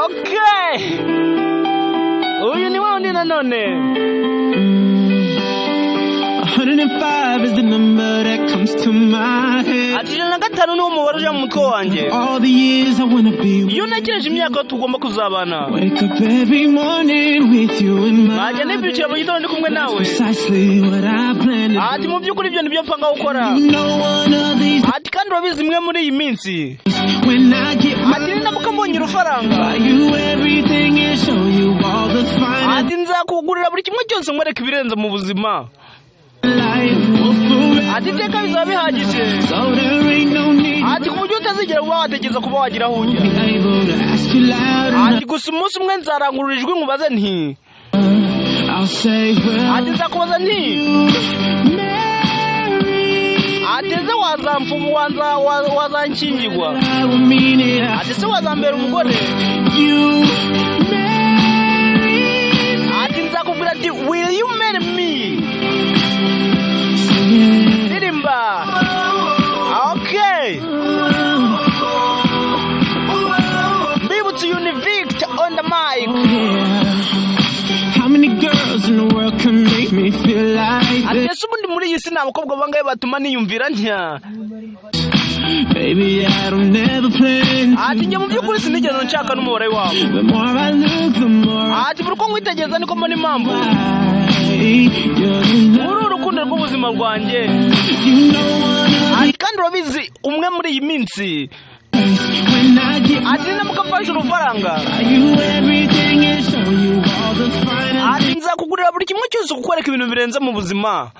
Okay. Uyu ni wa undi nanone. 105 is the number that comes to my head. Ati na gatanu ni umubare uje mu mutwe wanjye. All the years I wanna be. Iyo nagereje imyaka tugomba kuzabana. Wake up every morning with you in my. Najya nibyukira mu gitondo ndi kumwe nawe. Precisely what I planned. Ati mu byukuri ibyo nibyo mpanga gukora. Ati kandi urabizi imwe muri iyi minsi. When I get ati nabuka mbonye urufaranga. you everything and show you all the fine. Ati nzakugurira buri kimwe cyose nkwereka ibirenze mu buzima. Ati teka bizaba bihagije. Ati ku buryo utazigera uba watekereza kuba wagira aho ujya. Ati gusa umunsi umwe nzarangurura ijwi nkubaze nti. Ati nzakubaza nti. Ati se wazamfumu wazankingirwa. Ati se wazambera umugore. Ati nzakubwira ati will you marry me? Sirimba. Okay. Bibutse Univict on the mic. How many girls in the world can make me feel like this? Ati ubundi muri iyi si nta bakobwa bangaye batuma niyumvira ntya. Baby, I don't never plan. Ati njye mu by'ukuri sinigeze nshaka n'umubare wabo. The more I look, the more. Ati buri uko nkwitegereza niko mbona impamvu. Uru rukundo rw'ubuzima bwanjye. Ati kandi urabizi umwe muri iyi minsi. Ati namukafashe urufaranga. Ati nzakugurira buri kimwe cyose kukwereka ibintu birenze mu buzima.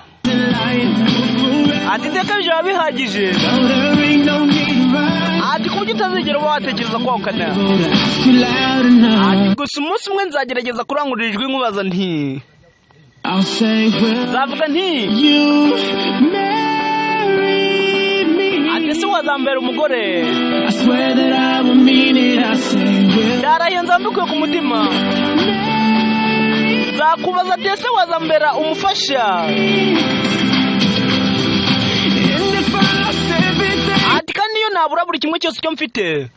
Ati teka bijaba bihagije. Ati ku buryo utazigera uba watekereza kwahukana. Ati gusa umunsi umwe nzagerageza kurangurira ijwi nkubaza nti. Nzavuga nti. Ati se wazambera umugore. Ndarahiye nzambikuye ku mutima. Nzakubaza ati se wazambera umufasha. Ati kandi iyo nabura buri kimwe cyose cyo mfite.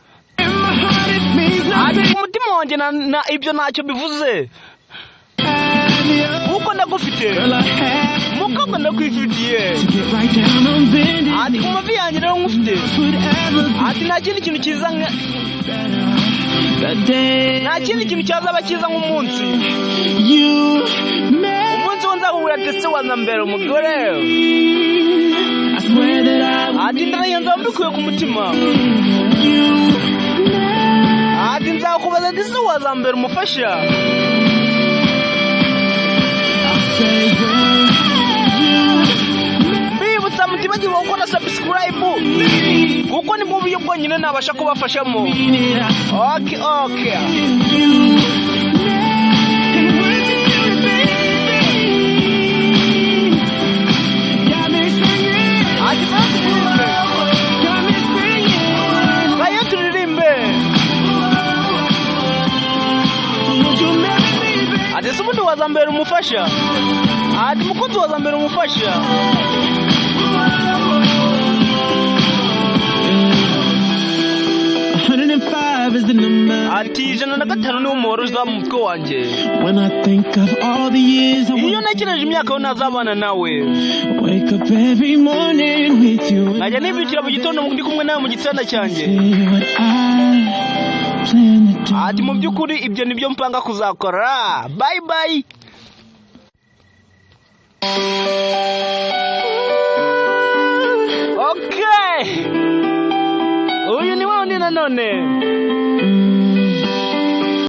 Ati ku mutima wanjye na ibyo ntacyo bivuze. Kuko ndagufite. Mukobwa ndakwifitiye. Ati ku mavi yanjye rero nkufite. Ati nta kindi kintu cyiza nta kindi kintu cyazaba cyiza nk'umunsi. Umunsi wo nzakubwira ati se wazambera umugore. Ati ndarahiye nzambikuye ku mutima. Ati nzakubaza ati se wazambera umufasha. Bibutsa mutibagiwe gukora subscribe kuko ni mu buryo bwonyine nabasha kubafashamo. Okay. Bayo turirimbe. Ati se ubundi wazambera umufasha. Ati mukunzi wazambera umufasha. Ati 105 ni umubare uza mu mutwe wanjye. Iyo nakineje imyaka yo nazabana nawe. Najya nibyukira mu gitondo ndi kumwe nawe mu gitsina cyanjye. Ati mu by'ukuri ibyo nibyo mpanga kuzakora. Bye bye. Okay. Uyu ni wa undi nanone.